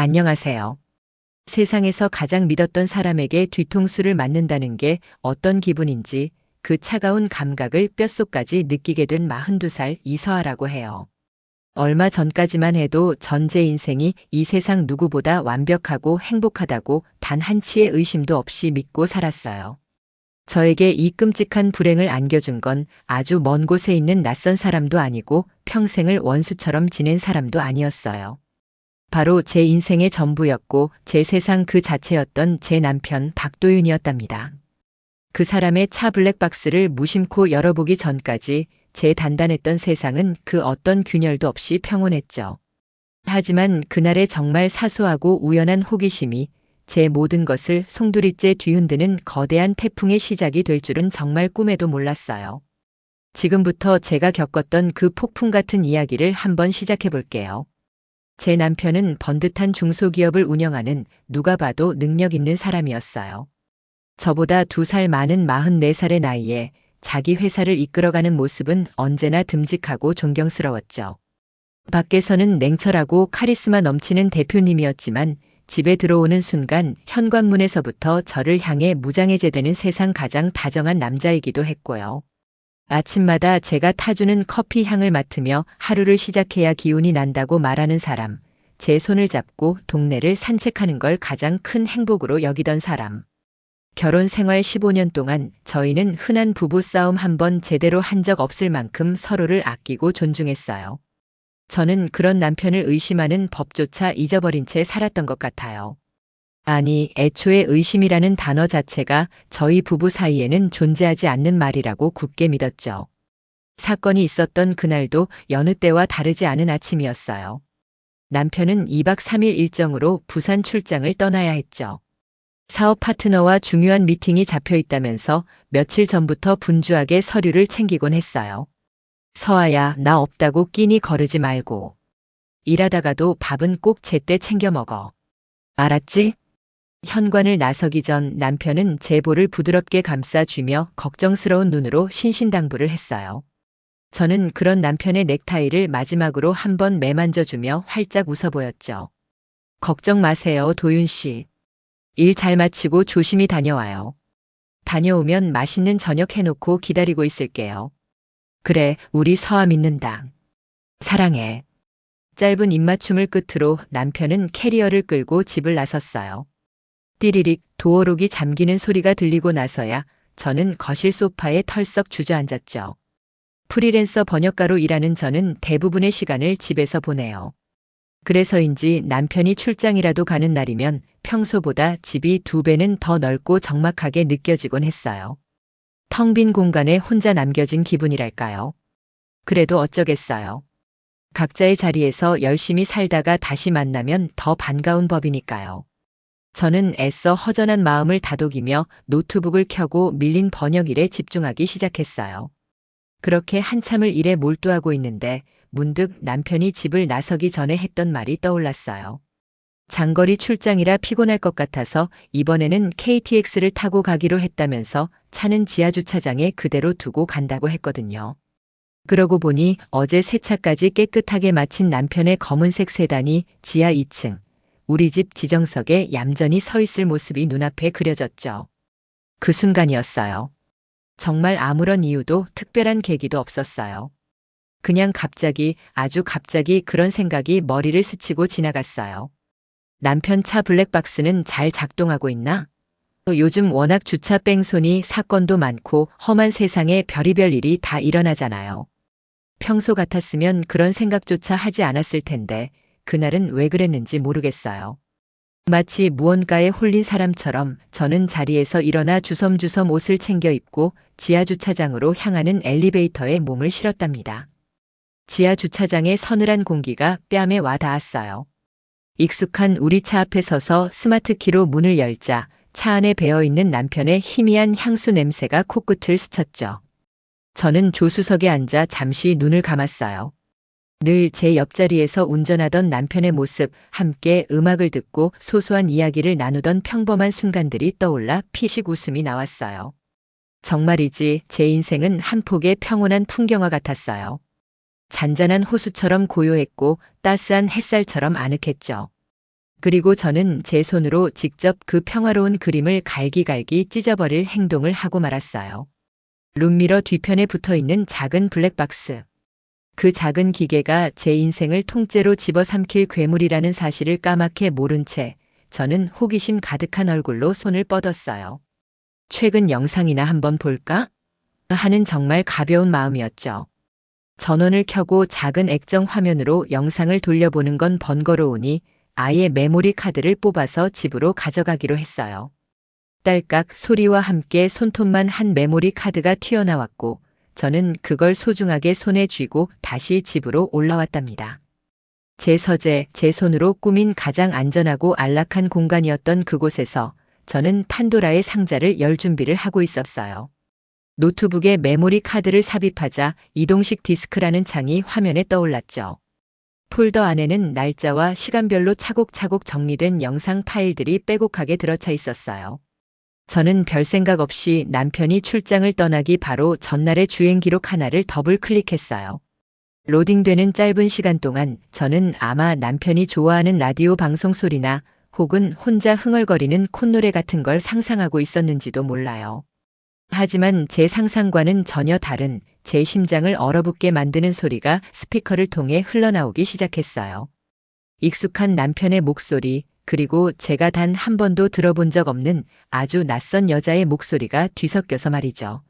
안녕하세요. 세상에서 가장 믿었던 사람에게 뒤통수를 맞는다는 게 어떤 기분인지 그 차가운 감각을 뼛속까지 느끼게 된 42살 이서아라고 해요. 얼마 전까지만 해도 전 제 인생이 이 세상 누구보다 완벽하고 행복하다고 단 한치의 의심도 없이 믿고 살았어요. 저에게 이 끔찍한 불행을 안겨준 건 아주 먼 곳에 있는 낯선 사람도 아니고 평생을 원수처럼 지낸 사람도 아니었어요. 바로 제 인생의 전부였고 제 세상 그 자체였던 제 남편 박도윤이었답니다. 그 사람의 차 블랙박스를 무심코 열어보기 전까지 제 단단했던 세상은 그 어떤 균열도 없이 평온했죠. 하지만 그날의 정말 사소하고 우연한 호기심이 제 모든 것을 송두리째 뒤흔드는 거대한 태풍의 시작이 될 줄은 정말 꿈에도 몰랐어요. 지금부터 제가 겪었던 그 폭풍 같은 이야기를 한번 시작해 볼게요. 제 남편은 번듯한 중소기업을 운영하는 누가 봐도 능력 있는 사람이었어요. 저보다 2살 많은 44살의 나이에 자기 회사를 이끌어가는 모습은 언제나 듬직하고 존경스러웠죠. 밖에서는 냉철하고 카리스마 넘치는 대표님이었지만 집에 들어오는 순간 현관문에서부터 저를 향해 무장해제되는 세상 가장 다정한 남자이기도 했고요. 아침마다 제가 타주는 커피 향을 맡으며 하루를 시작해야 기운이 난다고 말하는 사람, 제 손을 잡고 동네를 산책하는 걸 가장 큰 행복으로 여기던 사람. 결혼 생활 15년 동안 저희는 흔한 부부싸움 한 번 제대로 한 적 없을 만큼 서로를 아끼고 존중했어요. 저는 그런 남편을 의심하는 법조차 잊어버린 채 살았던 것 같아요. 아니, 애초에 의심이라는 단어 자체가 저희 부부 사이에는 존재하지 않는 말이라고 굳게 믿었죠. 사건이 있었던 그날도 여느 때와 다르지 않은 아침이었어요. 남편은 2박 3일 일정으로 부산 출장을 떠나야 했죠. 사업 파트너와 중요한 미팅이 잡혀 있다면서 며칠 전부터 분주하게 서류를 챙기곤 했어요. 서아야, 나 없다고 끼니 거르지 말고. 일하다가도 밥은 꼭 제때 챙겨 먹어. 알았지? 현관을 나서기 전 남편은 제 볼을 부드럽게 감싸주며 걱정스러운 눈으로 신신당부를 했어요. 저는 그런 남편의 넥타이를 마지막으로 한번 매만져주며 활짝 웃어 보였죠. 걱정 마세요, 도윤 씨. 일 잘 마치고 조심히 다녀와요. 다녀오면 맛있는 저녁 해놓고 기다리고 있을게요. 그래, 우리 서아 믿는다. 사랑해. 짧은 입맞춤을 끝으로 남편은 캐리어를 끌고 집을 나섰어요. 띠리릭 도어록이 잠기는 소리가 들리고 나서야 저는 거실 소파에 털썩 주저앉았죠. 프리랜서 번역가로 일하는 저는 대부분의 시간을 집에서 보내요. 그래서인지 남편이 출장이라도 가는 날이면 평소보다 집이 2배는 더 넓고 적막하게 느껴지곤 했어요. 텅 빈 공간에 혼자 남겨진 기분이랄까요. 그래도 어쩌겠어요. 각자의 자리에서 열심히 살다가 다시 만나면 더 반가운 법이니까요. 저는 애써 허전한 마음을 다독이며 노트북을 켜고 밀린 번역 일에 집중하기 시작했어요. 그렇게 한참을 일에 몰두하고 있는데 문득 남편이 집을 나서기 전에 했던 말이 떠올랐어요. 장거리 출장이라 피곤할 것 같아서 이번에는 KTX를 타고 가기로 했다면서 차는 지하주차장에 그대로 두고 간다고 했거든요. 그러고 보니 어제 세차까지 깨끗하게 마친 남편의 검은색 세단이 지하 2층, 우리 집 지정석에 얌전히 서 있을 모습이 눈앞에 그려졌죠. 그 순간이었어요. 정말 아무런 이유도 특별한 계기도 없었어요. 그냥 갑자기, 아주 갑자기 그런 생각이 머리를 스치고 지나갔어요. 남편 차 블랙박스는 잘 작동하고 있나? 요즘 워낙 주차 뺑소니 사건도 많고 험한 세상에 별의별 일이 다 일어나잖아요. 평소 같았으면 그런 생각조차 하지 않았을 텐데 그날은 왜 그랬는지 모르겠어요. 마치 무언가에 홀린 사람처럼 저는 자리에서 일어나 주섬주섬 옷을 챙겨 입고 지하주차장으로 향하는 엘리베이터에 몸을 실었답니다. 지하주차장의 서늘한 공기가 뺨에 와 닿았어요. 익숙한 우리 차 앞에 서서 스마트키로 문을 열자 차 안에 배어있는 남편의 희미한 향수 냄새가 코끝을 스쳤죠. 저는 조수석에 앉아 잠시 눈을 감았어요. 늘 제 옆자리에서 운전하던 남편의 모습, 함께 음악을 듣고 소소한 이야기를 나누던 평범한 순간들이 떠올라 피식 웃음이 나왔어요. 정말이지 제 인생은 한 폭의 평온한 풍경화 같았어요. 잔잔한 호수처럼 고요했고 따스한 햇살처럼 아늑했죠. 그리고 저는 제 손으로 직접 그 평화로운 그림을 갈기갈기 찢어버릴 행동을 하고 말았어요. 룸미러 뒤편에 붙어 있는 작은 블랙박스. 그 작은 기계가 제 인생을 통째로 집어삼킬 괴물이라는 사실을 까맣게 모른 채 저는 호기심 가득한 얼굴로 손을 뻗었어요. 최근 영상이나 한번 볼까? 하는 정말 가벼운 마음이었죠. 전원을 켜고 작은 액정 화면으로 영상을 돌려보는 건 번거로우니 아예 메모리 카드를 뽑아서 집으로 가져가기로 했어요. 딸깍 소리와 함께 손톱만 한 메모리 카드가 튀어나왔고 저는 그걸 소중하게 손에 쥐고 다시 집으로 올라왔답니다. 제 서재, 제 손으로 꾸민 가장 안전하고 안락한 공간이었던 그곳에서 저는 판도라의 상자를 열 준비를 하고 있었어요. 노트북에 메모리 카드를 삽입하자 이동식 디스크라는 창이 화면에 떠올랐죠. 폴더 안에는 날짜와 시간별로 차곡차곡 정리된 영상 파일들이 빼곡하게 들어차 있었어요. 저는 별 생각 없이 남편이 출장을 떠나기 바로 전날의 주행 기록 하나를 더블 클릭했어요. 로딩되는 짧은 시간 동안 저는 아마 남편이 좋아하는 라디오 방송 소리나 혹은 혼자 흥얼거리는 콧노래 같은 걸 상상하고 있었는지도 몰라요. 하지만 제 상상과는 전혀 다른 제 심장을 얼어붙게 만드는 소리가 스피커를 통해 흘러나오기 시작했어요. 익숙한 남편의 목소리, 그리고 제가 단 한 번도 들어본 적 없는 아주 낯선 여자의 목소리가 뒤섞여서 말이죠.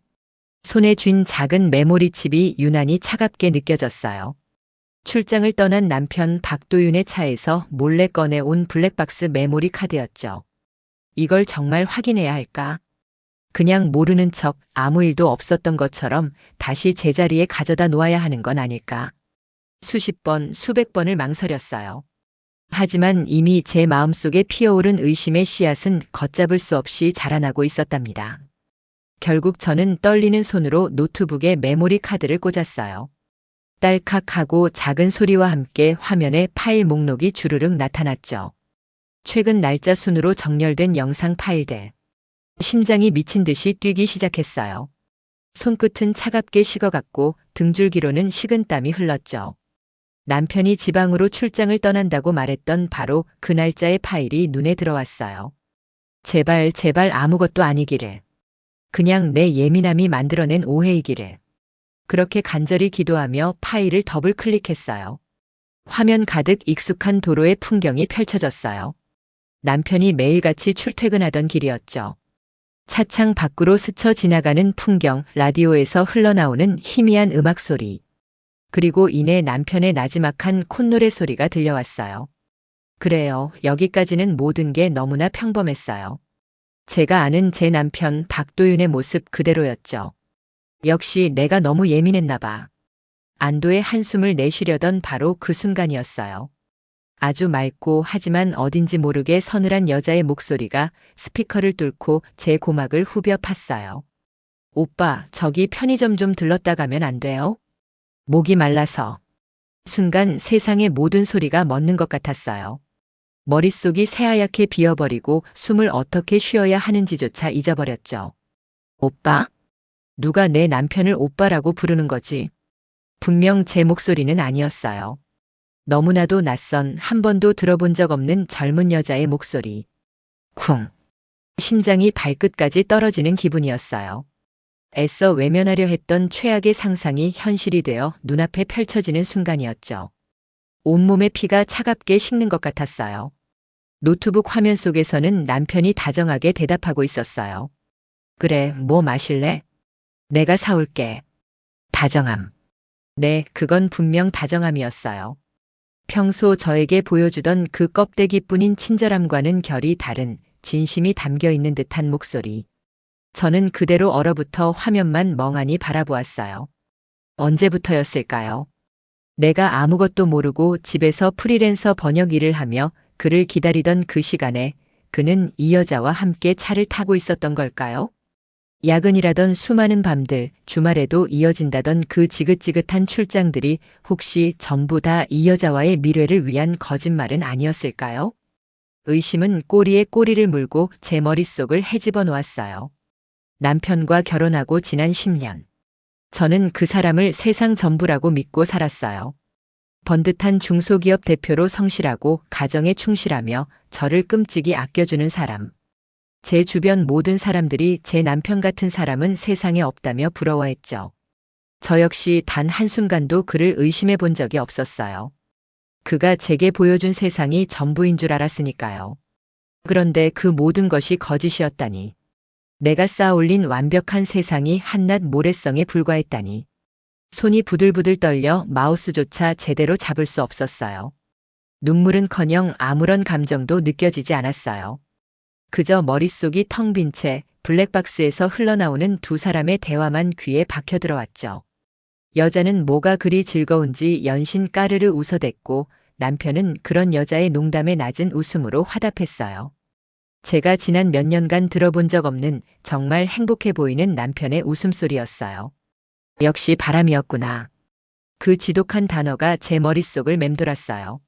손에 쥔 작은 메모리 칩이 유난히 차갑게 느껴졌어요. 출장을 떠난 남편 박도윤의 차에서 몰래 꺼내온 블랙박스 메모리 카드였죠. 이걸 정말 확인해야 할까? 그냥 모르는 척 아무 일도 없었던 것처럼 다시 제자리에 가져다 놓아야 하는 건 아닐까? 수십 번, 수백 번을 망설였어요. 하지만 이미 제 마음속에 피어오른 의심의 씨앗은 걷잡을 수 없이 자라나고 있었답니다. 결국 저는 떨리는 손으로 노트북에 메모리 카드를 꽂았어요. 딸칵하고 작은 소리와 함께 화면에 파일 목록이 주르륵 나타났죠. 최근 날짜 순으로 정렬된 영상 파일들. 심장이 미친 듯이 뛰기 시작했어요. 손끝은 차갑게 식어갔고 등줄기로는 식은땀이 흘렀죠. 남편이 지방으로 출장을 떠난다고 말했던 바로 그 날짜의 파일이 눈에 들어왔어요. 제발 제발 아무것도 아니기를. 그냥 내 예민함이 만들어낸 오해이기를. 그렇게 간절히 기도하며 파일을 더블 클릭했어요. 화면 가득 익숙한 도로의 풍경이 펼쳐졌어요. 남편이 매일같이 출퇴근하던 길이었죠. 차창 밖으로 스쳐 지나가는 풍경, 라디오에서 흘러나오는 희미한 음악 소리. 그리고 이내 남편의 나지막한 콧노래 소리가 들려왔어요. 그래요, 여기까지는 모든 게 너무나 평범했어요. 제가 아는 제 남편 박도윤의 모습 그대로였죠. 역시 내가 너무 예민했나 봐. 안도의 한숨을 내쉬려던 바로 그 순간이었어요. 아주 맑고 하지만 어딘지 모르게 서늘한 여자의 목소리가 스피커를 뚫고 제 고막을 후벼 팠어요. 오빠, 저기 편의점 좀 들렀다 가면 안 돼요? 목이 말라서. 순간 세상의 모든 소리가 멎는 것 같았어요. 머릿속이 새하얗게 비어버리고 숨을 어떻게 쉬어야 하는지조차 잊어버렸죠. 오빠? 누가 내 남편을 오빠라고 부르는 거지? 분명 제 목소리는 아니었어요. 너무나도 낯선, 한 번도 들어본 적 없는 젊은 여자의 목소리. 쿵. 심장이 발끝까지 떨어지는 기분이었어요. 애써 외면하려 했던 최악의 상상이 현실이 되어 눈앞에 펼쳐지는 순간이었죠. 온몸의 피가 차갑게 식는 것 같았어요. 노트북 화면 속에서는 남편이 다정하게 대답하고 있었어요. 그래, 뭐 마실래? 내가 사올게. 다정함. 네, 그건 분명 다정함이었어요. 평소 저에게 보여주던 그 껍데기뿐인 친절함과는 결이 다른 진심이 담겨 있는 듯한 목소리. 저는 그대로 얼어붙어 화면만 멍하니 바라보았어요. 언제부터였을까요? 내가 아무것도 모르고 집에서 프리랜서 번역 일을 하며 그를 기다리던 그 시간에 그는 이 여자와 함께 차를 타고 있었던 걸까요? 야근이라던 수많은 밤들, 주말에도 이어진다던 그 지긋지긋한 출장들이 혹시 전부 다 이 여자와의 미래를 위한 거짓말은 아니었을까요? 의심은 꼬리에 꼬리를 물고 제 머릿속을 헤집어 놓았어요. 남편과 결혼하고 지난 10년. 저는 그 사람을 세상 전부라고 믿고 살았어요. 번듯한 중소기업 대표로 성실하고 가정에 충실하며 저를 끔찍이 아껴주는 사람. 제 주변 모든 사람들이 제 남편 같은 사람은 세상에 없다며 부러워했죠. 저 역시 단 한순간도 그를 의심해 본 적이 없었어요. 그가 제게 보여준 세상이 전부인 줄 알았으니까요. 그런데 그 모든 것이 거짓이었다니. 내가 쌓아올린 완벽한 세상이 한낱 모래성에 불과했다니. 손이 부들부들 떨려 마우스조차 제대로 잡을 수 없었어요. 눈물은커녕 아무런 감정도 느껴지지 않았어요. 그저 머릿속이 텅 빈 채 블랙박스에서 흘러나오는 두 사람의 대화만 귀에 박혀 들어왔죠. 여자는 뭐가 그리 즐거운지 연신 까르르 웃어댔고 남편은 그런 여자의 농담에 낮은 웃음으로 화답했어요. 제가 지난 몇 년간 들어본 적 없는 정말 행복해 보이는 남편의 웃음소리였어요. 역시 바람이었구나. 그 지독한 단어가 제 머릿속을 맴돌았어요.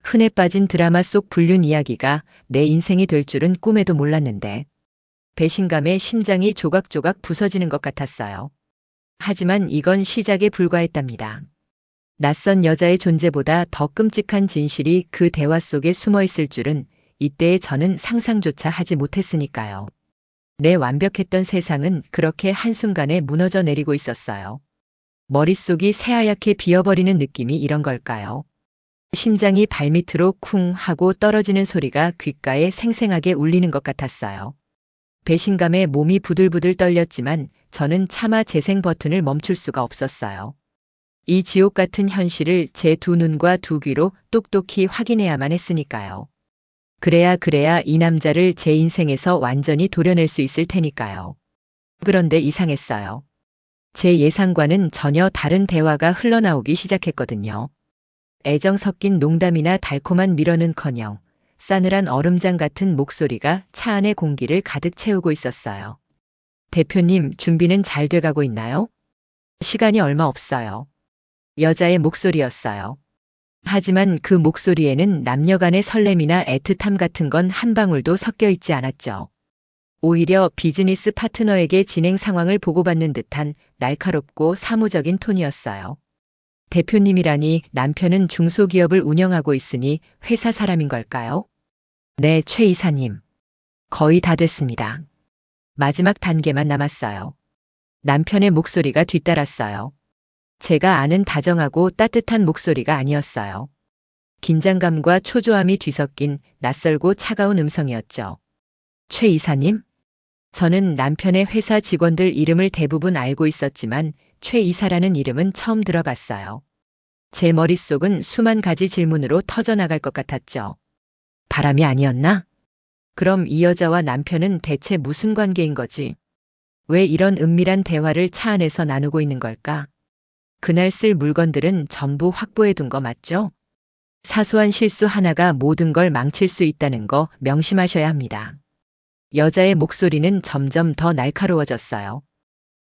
흔해 빠진 드라마 속 불륜 이야기가 내 인생이 될 줄은 꿈에도 몰랐는데 배신감에 심장이 조각조각 부서지는 것 같았어요. 하지만 이건 시작에 불과했답니다. 낯선 여자의 존재보다 더 끔찍한 진실이 그 대화 속에 숨어 있을 줄은 이때의 저는 상상조차 하지 못했으니까요. 내 완벽했던 세상은 그렇게 한순간에 무너져 내리고 있었어요. 머릿속이 새하얗게 비어버리는 느낌이 이런 걸까요? 심장이 발밑으로 쿵 하고 떨어지는 소리가 귓가에 생생하게 울리는 것 같았어요. 배신감에 몸이 부들부들 떨렸지만 저는 차마 재생 버튼을 멈출 수가 없었어요. 이 지옥 같은 현실을 제 두 눈과 두 귀로 똑똑히 확인해야만 했으니까요. 그래야 이 남자를 제 인생에서 완전히 도려낼 수 있을 테니까요. 그런데 이상했어요. 제 예상과는 전혀 다른 대화가 흘러나오기 시작했거든요. 애정 섞인 농담이나 달콤한 밀어는커녕 싸늘한 얼음장 같은 목소리가 차 안의 공기를 가득 채우고 있었어요. 대표님, 준비는 잘 돼가고 있나요? 시간이 얼마 없어요. 여자의 목소리였어요. 하지만 그 목소리에는 남녀 간의 설렘이나 애틋함 같은 건 한 방울도 섞여 있지 않았죠. 오히려 비즈니스 파트너에게 진행 상황을 보고받는 듯한 날카롭고 사무적인 톤이었어요. 대표님이라니 남편은 중소기업을 운영하고 있으니 회사 사람인 걸까요? 네, 최 이사님. 거의 다 됐습니다. 마지막 단계만 남았어요. 남편의 목소리가 뒤따랐어요. 제가 아는 다정하고 따뜻한 목소리가 아니었어요. 긴장감과 초조함이 뒤섞인 낯설고 차가운 음성이었죠. 최 이사님? 저는 남편의 회사 직원들 이름을 대부분 알고 있었지만 최 이사라는 이름은 처음 들어봤어요. 제 머릿속은 수만 가지 질문으로 터져나갈 것 같았죠. 바람이 아니었나? 그럼 이 여자와 남편은 대체 무슨 관계인 거지? 왜 이런 은밀한 대화를 차 안에서 나누고 있는 걸까? 그날 쓸 물건들은 전부 확보해 둔 거 맞죠? 사소한 실수 하나가 모든 걸 망칠 수 있다는 거 명심하셔야 합니다. 여자의 목소리는 점점 더 날카로워졌어요.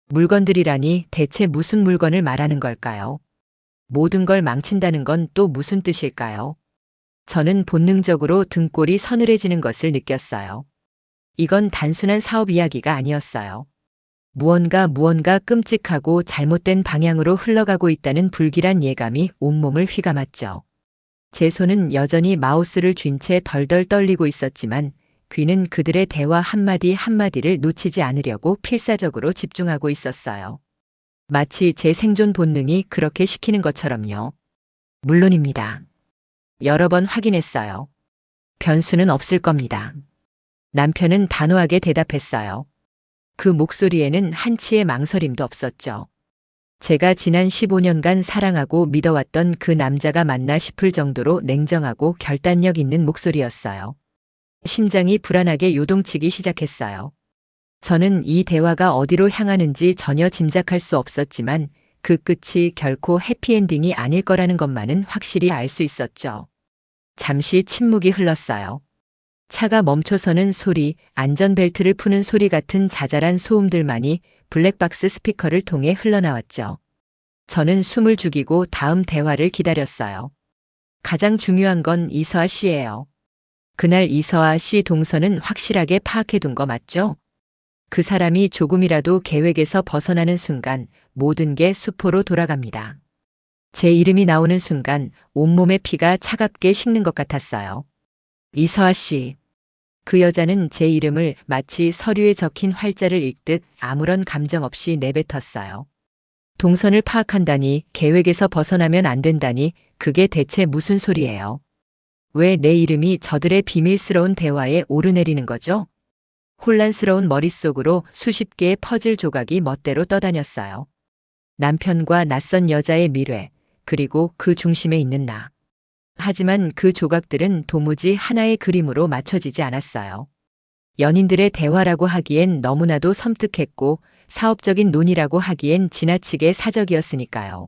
물건들이라니 대체 무슨 물건을 말하는 걸까요? 모든 걸 망친다는 건 또 무슨 뜻일까요? 저는 본능적으로 등골이 서늘해지는 것을 느꼈어요. 이건 단순한 사업 이야기가 아니었어요. 무언가 끔찍하고 잘못된 방향으로 흘러가고 있다는 불길한 예감이 온몸을 휘감았죠. 제 손은 여전히 마우스를 쥔 채 덜덜 떨리고 있었지만 귀는 그들의 대화 한마디 한마디를 놓치지 않으려고 필사적으로 집중하고 있었어요. 마치 제 생존 본능이 그렇게 시키는 것처럼요. 물론입니다. 여러 번 확인했어요. 변수는 없을 겁니다. 남편은 단호하게 대답했어요. 그 목소리에는 한치의 망설임도 없었죠. 제가 지난 15년간 사랑하고 믿어왔던 그 남자가 맞나 싶을 정도로 냉정하고 결단력 있는 목소리였어요. 심장이 불안하게 요동치기 시작했어요. 저는 이 대화가 어디로 향하는지 전혀 짐작할 수 없었지만 그 끝이 결코 해피엔딩이 아닐 거라는 것만은 확실히 알 수 있었죠. 잠시 침묵이 흘렀어요. 차가 멈춰서는 소리, 안전벨트를 푸는 소리 같은 자잘한 소음들만이 블랙박스 스피커를 통해 흘러나왔죠. 저는 숨을 죽이고 다음 대화를 기다렸어요. 가장 중요한 건 이서아 씨예요. 그날 이서아 씨 동선은 확실하게 파악해둔 거 맞죠? 그 사람이 조금이라도 계획에서 벗어나는 순간 모든 게 수포로 돌아갑니다. 제 이름이 나오는 순간 온몸의 피가 차갑게 식는 것 같았어요. 이서아 씨. 그 여자는 제 이름을 마치 서류에 적힌 활자를 읽듯 아무런 감정 없이 내뱉었어요. 동선을 파악한다니, 계획에서 벗어나면 안 된다니, 그게 대체 무슨 소리예요? 왜 내 이름이 저들의 비밀스러운 대화에 오르내리는 거죠? 혼란스러운 머릿속으로 수십 개의 퍼즐 조각이 멋대로 떠다녔어요. 남편과 낯선 여자의 미래, 그리고 그 중심에 있는 나. 하지만 그 조각들은 도무지 하나의 그림으로 맞춰지지 않았어요. 연인들의 대화라고 하기엔 너무나도 섬뜩했고 사업적인 논의라고 하기엔 지나치게 사적이었으니까요.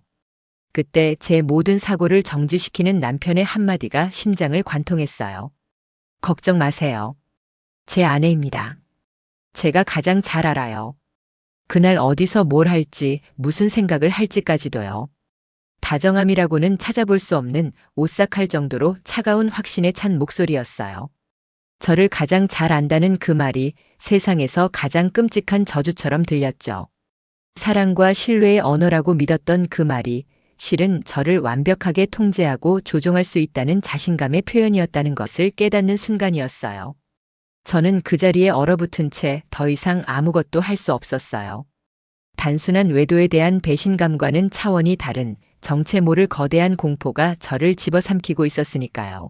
그때 제 모든 사고를 정지시키는 남편의 한마디가 심장을 관통했어요. 걱정 마세요. 제 아내입니다. 제가 가장 잘 알아요. 그날 어디서 뭘 할지, 무슨 생각을 할지까지도요. 다정함이라고는 찾아볼 수 없는 오싹할 정도로 차가운 확신에 찬 목소리였어요. 저를 가장 잘 안다는 그 말이 세상에서 가장 끔찍한 저주처럼 들렸죠. 사랑과 신뢰의 언어라고 믿었던 그 말이 실은 저를 완벽하게 통제하고 조종할 수 있다는 자신감의 표현이었다는 것을 깨닫는 순간이었어요. 저는 그 자리에 얼어붙은 채 더 이상 아무것도 할 수 없었어요. 단순한 외도에 대한 배신감과는 차원이 다른 정체 모를 거대한 공포가 저를 집어삼키고 있었으니까요.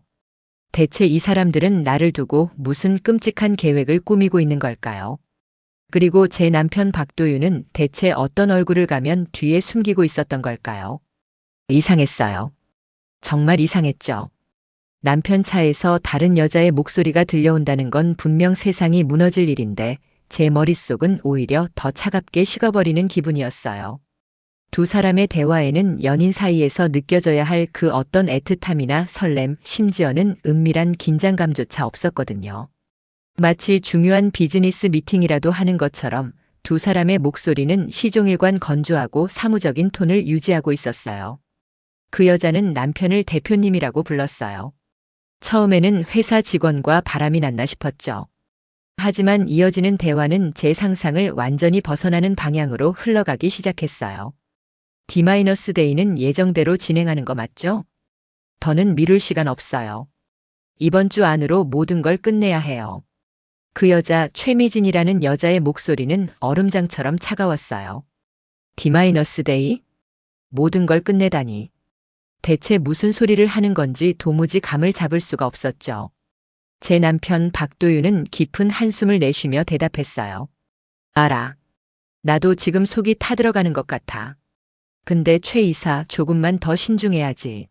대체 이 사람들은 나를 두고 무슨 끔찍한 계획을 꾸미고 있는 걸까요? 그리고 제 남편 박도윤은 대체 어떤 얼굴을 가면 뒤에 숨기고 있었던 걸까요? 이상했어요. 정말 이상했죠. 남편 차에서 다른 여자의 목소리가 들려온다는 건 분명 세상이 무너질 일인데 제 머릿속은 오히려 더 차갑게 식어버리는 기분이었어요. 두 사람의 대화에는 연인 사이에서 느껴져야 할 그 어떤 애틋함이나 설렘, 심지어는 은밀한 긴장감조차 없었거든요. 마치 중요한 비즈니스 미팅이라도 하는 것처럼 두 사람의 목소리는 시종일관 건조하고 사무적인 톤을 유지하고 있었어요. 그 여자는 남편을 대표님이라고 불렀어요. 처음에는 회사 직원과 바람이 났나 싶었죠. 하지만 이어지는 대화는 제 상상을 완전히 벗어나는 방향으로 흘러가기 시작했어요. D-데이는 예정대로 진행하는 거 맞죠? 더는 미룰 시간 없어요. 이번 주 안으로 모든 걸 끝내야 해요. 그 여자 최미진이라는 여자의 목소리는 얼음장처럼 차가웠어요. D-데이? 모든 걸 끝내다니. 대체 무슨 소리를 하는 건지 도무지 감을 잡을 수가 없었죠. 제 남편 박도윤은 깊은 한숨을 내쉬며 대답했어요. 알아. 나도 지금 속이 타들어가는 것 같아. 근데 최 이사 조금만 더 신중해야지.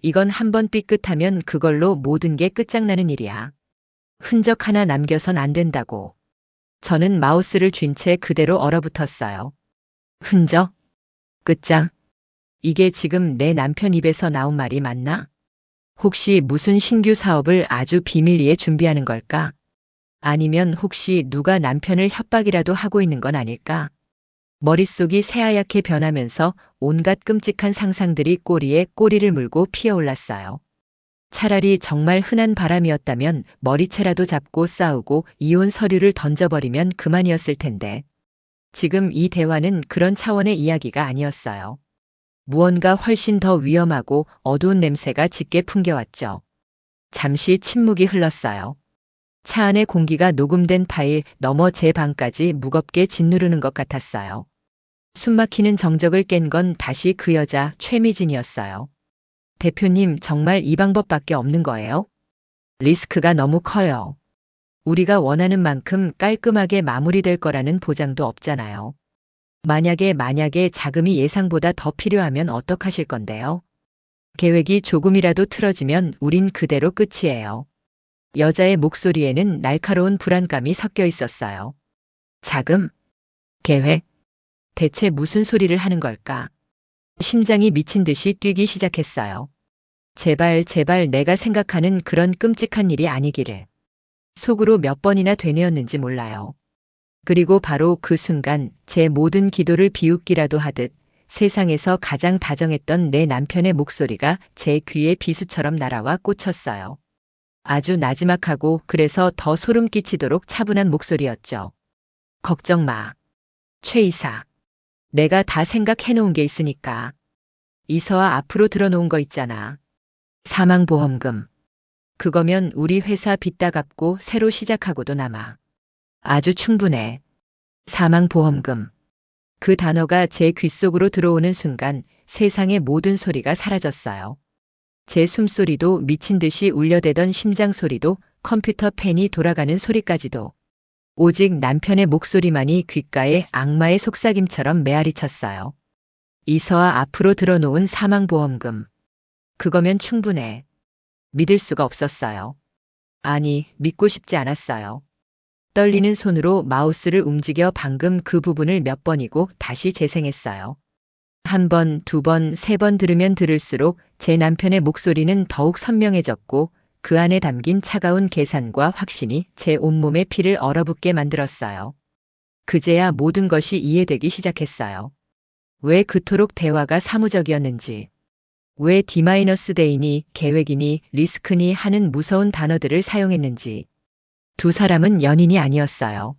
이건 한번 삐끗하면 그걸로 모든 게 끝장나는 일이야. 흔적 하나 남겨선 안 된다고. 저는 마우스를 쥔 채 그대로 얼어붙었어요. 흔적? 끝장? 이게 지금 내 남편 입에서 나온 말이 맞나? 혹시 무슨 신규 사업을 아주 비밀리에 준비하는 걸까? 아니면 혹시 누가 남편을 협박이라도 하고 있는 건 아닐까? 머릿속이 새하얗게 변하면서 온갖 끔찍한 상상들이 꼬리에 꼬리를 물고 피어올랐어요. 차라리 정말 흔한 바람이었다면 머리채라도 잡고 싸우고 이혼 서류를 던져버리면 그만이었을 텐데. 지금 이 대화는 그런 차원의 이야기가 아니었어요. 무언가 훨씬 더 위험하고 어두운 냄새가 짙게 풍겨왔죠. 잠시 침묵이 흘렀어요. 차 안의 공기가 녹음된 파일 넘어 제 방까지 무겁게 짓누르는 것 같았어요. 숨막히는 정적을 깬 건 다시 그 여자 최미진이었어요. 대표님, 정말 이 방법밖에 없는 거예요? 리스크가 너무 커요. 우리가 원하는 만큼 깔끔하게 마무리될 거라는 보장도 없잖아요. 만약에 자금이 예상보다 더 필요하면 어떡하실 건데요? 계획이 조금이라도 틀어지면 우린 그대로 끝이에요. 여자의 목소리에는 날카로운 불안감이 섞여 있었어요. 자금? 계획? 대체 무슨 소리를 하는 걸까? 심장이 미친 듯이 뛰기 시작했어요. 제발 내가 생각하는 그런 끔찍한 일이 아니기를. 속으로 몇 번이나 되뇌었는지 몰라요. 그리고 바로 그 순간 제 모든 기도를 비웃기라도 하듯 세상에서 가장 다정했던 내 남편의 목소리가 제 귀에 비수처럼 날아와 꽂혔어요. 아주 나지막하고 그래서 더 소름 끼치도록 차분한 목소리였죠. 걱정 마. 최 이사. 내가 다 생각해 놓은 게 있으니까. 이서아 앞으로 들어놓은 거 있잖아. 사망보험금. 그거면 우리 회사 빚 다 갚고 새로 시작하고도 남아. 아주 충분해. 사망보험금. 그 단어가 제 귓속으로 들어오는 순간 세상의 모든 소리가 사라졌어요. 제 숨소리도 미친 듯이 울려대던 심장 소리도 컴퓨터 펜이 돌아가는 소리까지도. 오직 남편의 목소리만이 귓가에 악마의 속삭임처럼 메아리 쳤어요. 이서아 앞으로 들어놓은 사망보험금. 그거면 충분해. 믿을 수가 없었어요. 아니, 믿고 싶지 않았어요. 떨리는 손으로 마우스를 움직여 방금 그 부분을 몇 번이고 다시 재생했어요. 한 번, 두 번, 세 번 들으면 들을수록 제 남편의 목소리는 더욱 선명해졌고 그 안에 담긴 차가운 계산과 확신이 제 온몸의 피를 얼어붙게 만들었어요. 그제야 모든 것이 이해되기 시작했어요. 왜 그토록 대화가 사무적이었는지. 왜 D-데이니, 계획이니, 리스크니 하는 무서운 단어들을 사용했는지. 두 사람은 연인이 아니었어요.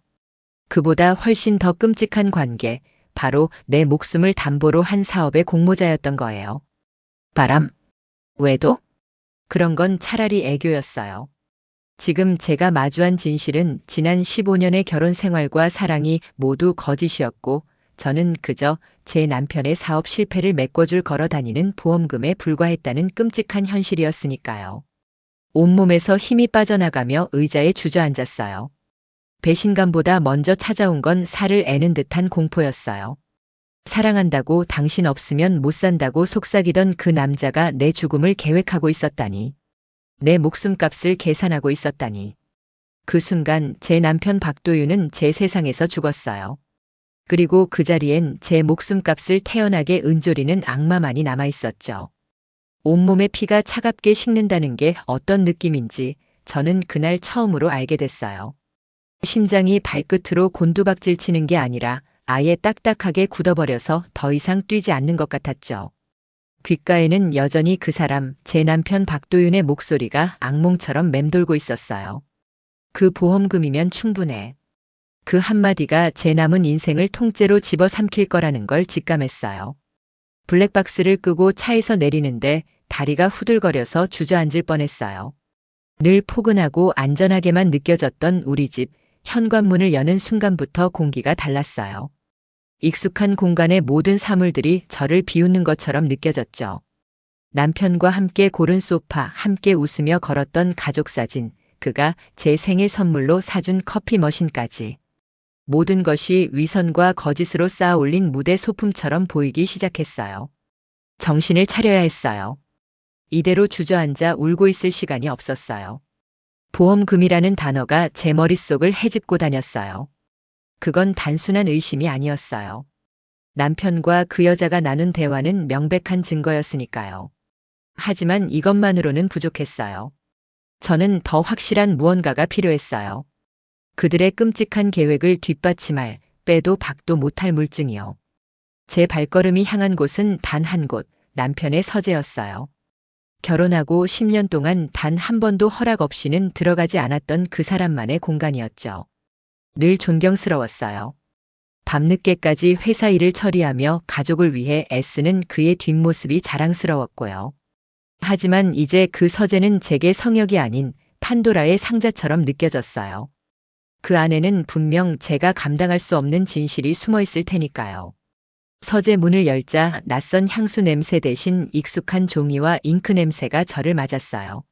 그보다 훨씬 더 끔찍한 관계, 바로 내 목숨을 담보로 한 사업의 공모자였던 거예요. 바람. 외도? 그런 건 차라리 애교였어요. 지금 제가 마주한 진실은 지난 15년의 결혼 생활과 사랑이 모두 거짓이었고 저는 그저 제 남편의 사업 실패를 메꿔줄 걸어 다니는 보험금에 불과했다는 끔찍한 현실이었으니까요. 온몸에서 힘이 빠져나가며 의자에 주저앉았어요. 배신감보다 먼저 찾아온 건 살을 애는 듯한 공포였어요. 사랑한다고 당신 없으면 못 산다고 속삭이던 그 남자가 내 죽음을 계획하고 있었다니. 내 목숨값을 계산하고 있었다니. 그 순간 제 남편 박도윤은 제 세상에서 죽었어요. 그리고 그 자리엔 제 목숨값을 태연하게 은조리는 악마만이 남아있었죠. 온몸의 피가 차갑게 식는다는 게 어떤 느낌인지 저는 그날 처음으로 알게 됐어요. 심장이 발끝으로 곤두박질 치는 게 아니라 아예 딱딱하게 굳어버려서 더 이상 뛰지 않는 것 같았죠. 귓가에는 여전히 그 사람, 제 남편 박도윤의 목소리가 악몽처럼 맴돌고 있었어요. 그 보험금이면 충분해. 그 한마디가 제 남은 인생을 통째로 집어삼킬 거라는 걸 직감했어요. 블랙박스를 끄고 차에서 내리는데 다리가 후들거려서 주저앉을 뻔했어요. 늘 포근하고 안전하게만 느껴졌던 우리 집, 현관문을 여는 순간부터 공기가 달랐어요. 익숙한 공간의 모든 사물들이 저를 비웃는 것처럼 느껴졌죠. 남편과 함께 고른 소파, 함께 웃으며 걸었던 가족사진, 그가 제 생일 선물로 사준 커피 머신까지. 모든 것이 위선과 거짓으로 쌓아 올린 무대 소품처럼 보이기 시작했어요. 정신을 차려야 했어요. 이대로 주저앉아 울고 있을 시간이 없었어요. 보험금이라는 단어가 제 머릿속을 헤집고 다녔어요. 그건 단순한 의심이 아니었어요. 남편과 그 여자가 나눈 대화는 명백한 증거였으니까요. 하지만 이것만으로는 부족했어요. 저는 더 확실한 무언가가 필요했어요. 그들의 끔찍한 계획을 뒷받침할, 빼도 박도 못할 물증이요. 제 발걸음이 향한 곳은 단 한 곳, 남편의 서재였어요. 결혼하고 10년 동안 단 한 번도 허락 없이는 들어가지 않았던 그 사람만의 공간이었죠. 늘 존경스러웠어요. 밤늦게까지 회사 일을 처리하며 가족을 위해 애쓰는 그의 뒷모습이 자랑스러웠고요. 하지만 이제 그 서재는 제게 성역이 아닌 판도라의 상자처럼 느껴졌어요. 그 안에는 분명 제가 감당할 수 없는 진실이 숨어 있을 테니까요. 서재 문을 열자 낯선 향수 냄새 대신 익숙한 종이와 잉크 냄새가 저를 맞았어요.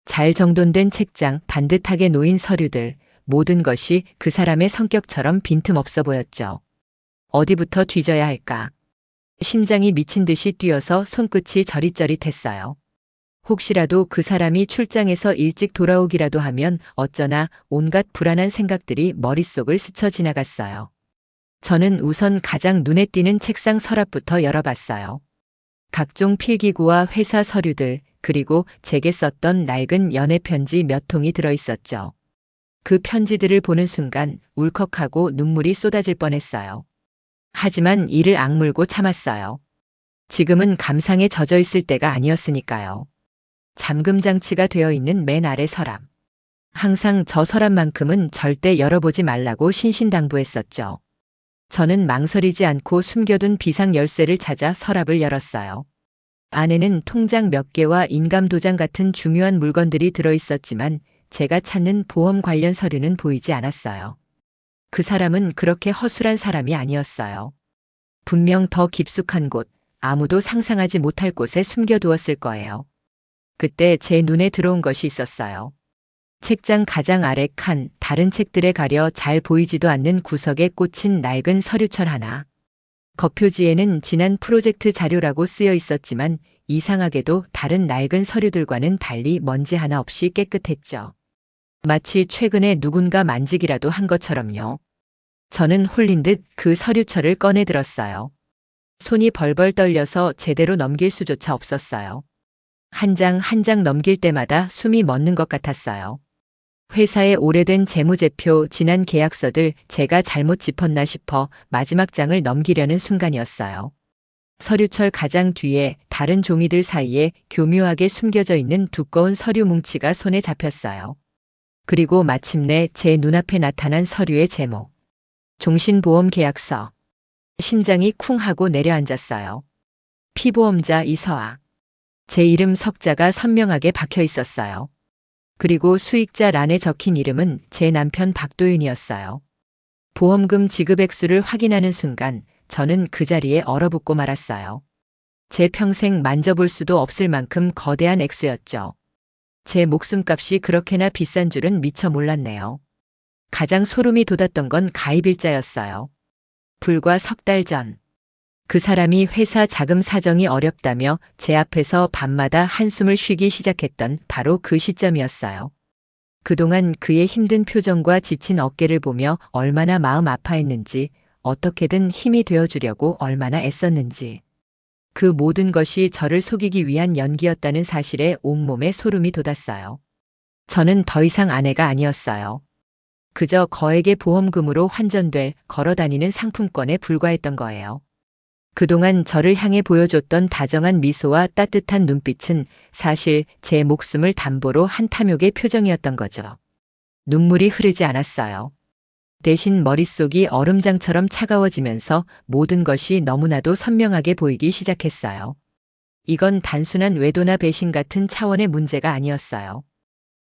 잘 정돈된 책장, 반듯하게 놓인 서류들, 모든 것이 그 사람의 성격처럼 빈틈없어 보였죠. 어디부터 뒤져야 할까? 심장이 미친 듯이 뛰어서 손끝이 저릿저릿했어요. 혹시라도 그 사람이 출장에서 일찍 돌아오기라도 하면 어쩌나 온갖 불안한 생각들이 머릿속을 스쳐 지나갔어요. 저는 우선 가장 눈에 띄는 책상 서랍부터 열어봤어요. 각종 필기구와 회사 서류들, 그리고 제게 썼던 낡은 연애 편지 몇 통이 들어있었죠. 그 편지들을 보는 순간 울컥하고 눈물이 쏟아질 뻔했어요. 하지만 이를 악물고 참았어요. 지금은 감상에 젖어 있을 때가 아니었으니까요. 잠금 장치가 되어 있는 맨 아래 서랍. 항상 저 서랍만큼은 절대 열어보지 말라고 신신당부했었죠. 저는 망설이지 않고 숨겨둔 비상 열쇠를 찾아 서랍을 열었어요. 안에는 통장 몇 개와 인감도장 같은 중요한 물건들이 들어있었지만 제가 찾는 보험 관련 서류는 보이지 않았어요. 그 사람은 그렇게 허술한 사람이 아니었어요. 분명 더 깊숙한 곳, 아무도 상상하지 못할 곳에 숨겨두었을 거예요. 그때 제 눈에 들어온 것이 있었어요. 책장 가장 아래 칸, 다른 책들에 가려 잘 보이지도 않는 구석에 꽂힌 낡은 서류철 하나. 겉표지에는 지난 프로젝트 자료라고 쓰여 있었지만 이상하게도 다른 낡은 서류들과는 달리 먼지 하나 없이 깨끗했죠. 마치 최근에 누군가 만지기라도 한 것처럼요. 저는 홀린 듯 그 서류철을 꺼내 들었어요. 손이 벌벌 떨려서 제대로 넘길 수조차 없었어요. 한 장 한 장 넘길 때마다 숨이 멎는 것 같았어요. 회사의 오래된 재무제표, 지난 계약서들 제가 잘못 짚었나 싶어 마지막 장을 넘기려는 순간이었어요. 서류철 가장 뒤에 다른 종이들 사이에 교묘하게 숨겨져 있는 두꺼운 서류 뭉치가 손에 잡혔어요. 그리고 마침내 제 눈앞에 나타난 서류의 제목. 종신보험 계약서. 심장이 쿵 하고 내려앉았어요. 피보험자 이서아. 제 이름 석자가 선명하게 박혀 있었어요. 그리고 수익자 란에 적힌 이름은 제 남편 박도윤이었어요. 보험금 지급 액수를 확인하는 순간 저는 그 자리에 얼어붙고 말았어요. 제 평생 만져볼 수도 없을 만큼 거대한 액수였죠. 제 목숨값이 그렇게나 비싼 줄은 미처 몰랐네요. 가장 소름이 돋았던 건 가입일자였어요. 불과 석 달 전. 그 사람이 회사 자금 사정이 어렵다며 제 앞에서 밤마다 한숨을 쉬기 시작했던 바로 그 시점이었어요. 그동안 그의 힘든 표정과 지친 어깨를 보며 얼마나 마음 아파했는지, 어떻게든 힘이 되어주려고 얼마나 애썼는지. 그 모든 것이 저를 속이기 위한 연기였다는 사실에 온몸에 소름이 돋았어요. 저는 더 이상 아내가 아니었어요. 그저 거액의 보험금으로 환전될 걸어다니는 상품권에 불과했던 거예요. 그동안 저를 향해 보여줬던 다정한 미소와 따뜻한 눈빛은 사실 제 목숨을 담보로 한 탐욕의 표정이었던 거죠. 눈물이 흐르지 않았어요. 대신 머릿속이 얼음장처럼 차가워지면서 모든 것이 너무나도 선명하게 보이기 시작했어요. 이건 단순한 외도나 배신 같은 차원의 문제가 아니었어요.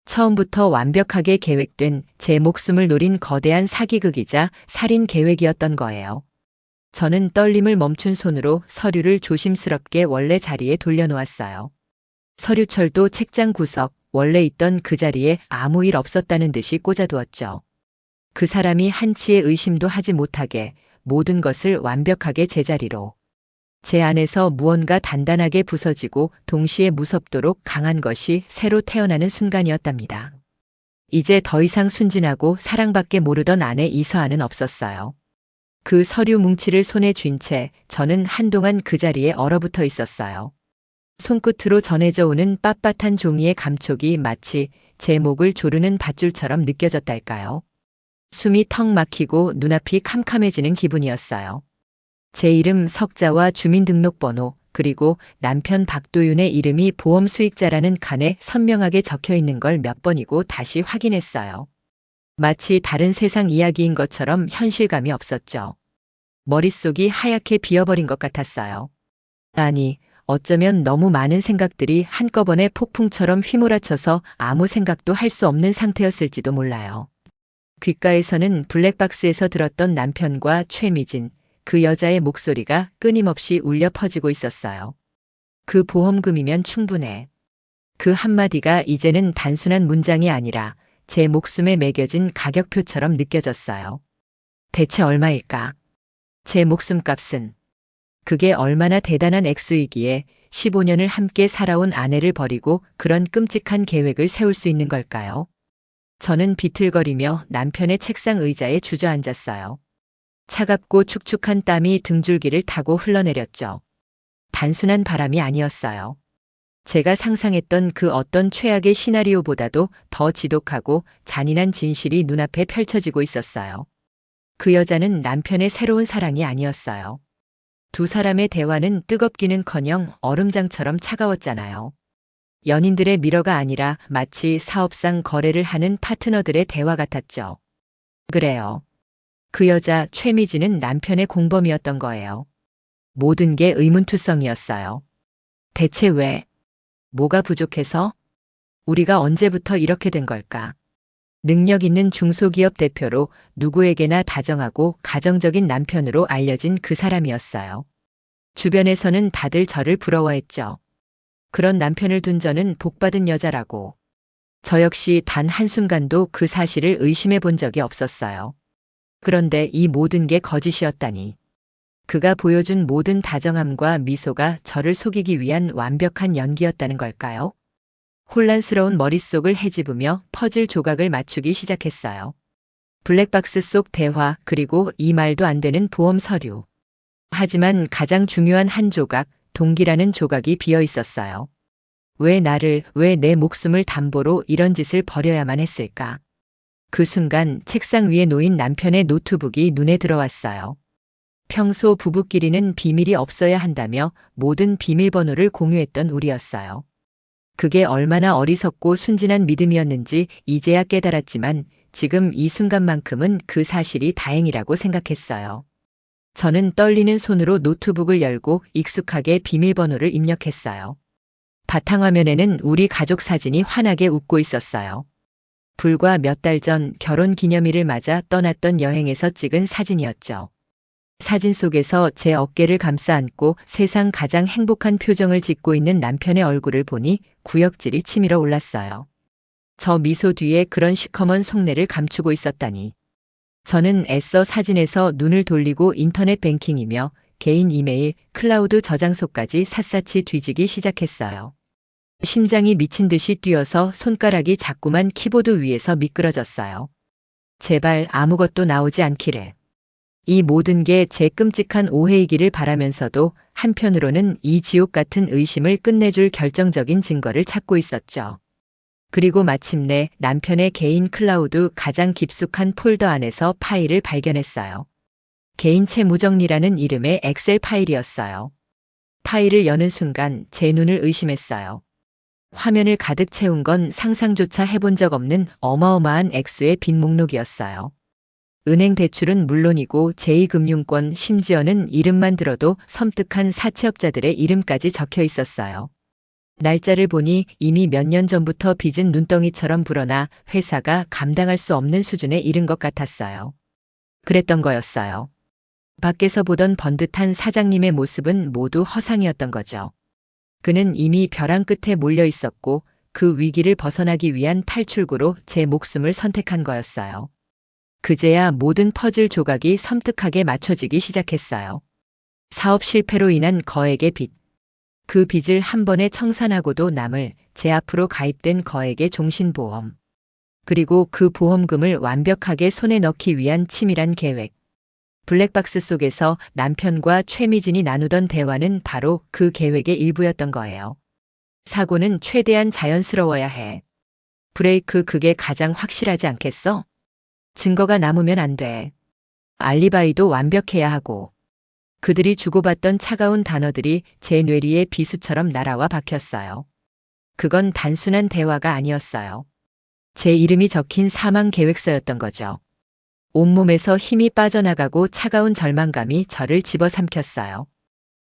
처음부터 완벽하게 계획된 제 목숨을 노린 거대한 사기극이자 살인 계획이었던 거예요. 저는 떨림을 멈춘 손으로 서류를 조심스럽게 원래 자리에 돌려놓았어요. 서류철도 책장 구석, 원래 있던 그 자리에 아무 일 없었다는 듯이 꽂아두었죠. 그 사람이 한치의 의심도 하지 못하게 모든 것을 완벽하게 제자리로. 제 안에서 무언가 단단하게 부서지고 동시에 무섭도록 강한 것이 새로 태어나는 순간이었답니다. 이제 더 이상 순진하고 사랑밖에 모르던 아내 이서아는 없었어요. 그 서류 뭉치를 손에 쥔 채 저는 한동안 그 자리에 얼어붙어 있었어요. 손끝으로 전해져 오는 빳빳한 종이의 감촉이 마치 제 목을 조르는 밧줄처럼 느껴졌달까요. 숨이 턱 막히고 눈앞이 캄캄해지는 기분이었어요. 제 이름 석자와 주민등록번호, 그리고 남편 박도윤의 이름이 보험 수익자라는 칸에 선명하게 적혀 있는 걸 몇 번이고 다시 확인했어요. 마치 다른 세상 이야기인 것처럼 현실감이 없었죠. 머릿속이 하얗게 비어버린 것 같았어요. 아니, 어쩌면 너무 많은 생각들이 한꺼번에 폭풍처럼 휘몰아쳐서 아무 생각도 할 수 없는 상태였을지도 몰라요. 귓가에서는 블랙박스에서 들었던 남편과 최미진, 그 여자의 목소리가 끊임없이 울려 퍼지고 있었어요. 그 보험금이면 충분해. 그 한마디가 이제는 단순한 문장이 아니라 제 목숨에 매겨진 가격표처럼 느껴졌어요. 대체 얼마일까? 제 목숨값은. 그게 얼마나 대단한 액수이기에 15년을 함께 살아온 아내를 버리고 그런 끔찍한 계획을 세울 수 있는 걸까요? 저는 비틀거리며 남편의 책상 의자에 주저앉았어요. 차갑고 축축한 땀이 등줄기를 타고 흘러내렸죠. 단순한 바람이 아니었어요. 제가 상상했던 그 어떤 최악의 시나리오보다도 더 지독하고 잔인한 진실이 눈앞에 펼쳐지고 있었어요. 그 여자는 남편의 새로운 사랑이 아니었어요. 두 사람의 대화는 뜨겁기는커녕 얼음장처럼 차가웠잖아요. 연인들의 미러가 아니라 마치 사업상 거래를 하는 파트너들의 대화 같았죠. 그래요. 그 여자 최미진은 남편의 공범이었던 거예요. 모든 게 의문투성이었어요. 대체 왜? 뭐가 부족해서? 우리가 언제부터 이렇게 된 걸까? 능력 있는 중소기업 대표로 누구에게나 다정하고 가정적인 남편으로 알려진 그 사람이었어요. 주변에서는 다들 저를 부러워했죠. 그런 남편을 둔 저는 복받은 여자라고. 저 역시 단 한순간도 그 사실을 의심해 본 적이 없었어요. 그런데 이 모든 게 거짓이었다니. 그가 보여준 모든 다정함과 미소가 저를 속이기 위한 완벽한 연기였다는 걸까요? 혼란스러운 머릿속을 헤집으며 퍼즐 조각을 맞추기 시작했어요. 블랙박스 속 대화, 그리고 이 말도 안 되는 보험 서류. 하지만 가장 중요한 한 조각, 동기라는 조각이 비어 있었어요. 왜 내 목숨을 담보로 이런 짓을 벌여야만 했을까? 그 순간 책상 위에 놓인 남편의 노트북이 눈에 들어왔어요. 평소 부부끼리는 비밀이 없어야 한다며 모든 비밀번호를 공유했던 우리였어요. 그게 얼마나 어리석고 순진한 믿음이었는지 이제야 깨달았지만 지금 이 순간만큼은 그 사실이 다행이라고 생각했어요. 저는 떨리는 손으로 노트북을 열고 익숙하게 비밀번호를 입력했어요. 바탕화면에는 우리 가족 사진이 환하게 웃고 있었어요. 불과 몇 달 전 결혼 기념일을 맞아 떠났던 여행에서 찍은 사진이었죠. 사진 속에서 제 어깨를 감싸 안고 세상 가장 행복한 표정을 짓고 있는 남편의 얼굴을 보니 구역질이 치밀어 올랐어요. 저 미소 뒤에 그런 시커먼 속내를 감추고 있었다니. 저는 애써 사진에서 눈을 돌리고 인터넷 뱅킹이며 개인 이메일, 클라우드 저장소까지 샅샅이 뒤지기 시작했어요. 심장이 미친 듯이 뛰어서 손가락이 자꾸만 키보드 위에서 미끄러졌어요. 제발 아무것도 나오지 않기를. 이 모든 게 제 끔찍한 오해이기를 바라면서도 한편으로는 이 지옥 같은 의심을 끝내줄 결정적인 증거를 찾고 있었죠. 그리고 마침내 남편의 개인 클라우드 가장 깊숙한 폴더 안에서 파일을 발견했어요. 개인 채무정리라는 이름의 엑셀 파일이었어요. 파일을 여는 순간 제 눈을 의심했어요. 화면을 가득 채운 건 상상조차 해본 적 없는 어마어마한 액수의 빈 목록이었어요. 은행 대출은 물론이고 제2금융권, 심지어는 이름만 들어도 섬뜩한 사채업자들의 이름까지 적혀 있었어요. 날짜를 보니 이미 몇 년 전부터 빚은 눈덩이처럼 불어나 회사가 감당할 수 없는 수준에 이른 것 같았어요. 그랬던 거였어요. 밖에서 보던 번듯한 사장님의 모습은 모두 허상이었던 거죠. 그는 이미 벼랑 끝에 몰려 있었고 그 위기를 벗어나기 위한 탈출구로 제 목숨을 선택한 거였어요. 그제야 모든 퍼즐 조각이 섬뜩하게 맞춰지기 시작했어요. 사업 실패로 인한 거액의 빚. 그 빚을 한 번에 청산하고도 남을 제 앞으로 가입된 거액의 종신보험. 그리고 그 보험금을 완벽하게 손에 넣기 위한 치밀한 계획. 블랙박스 속에서 남편과 최미진이 나누던 대화는 바로 그 계획의 일부였던 거예요. 사고는 최대한 자연스러워야 해. 브레이크, 그게 가장 확실하지 않겠어? 증거가 남으면 안 돼. 알리바이도 완벽해야 하고. 그들이 주고받던 차가운 단어들이 제 뇌리에 비수처럼 날아와 박혔어요. 그건 단순한 대화가 아니었어요. 제 이름이 적힌 사망 계획서였던 거죠. 온몸에서 힘이 빠져나가고 차가운 절망감이 저를 집어삼켰어요.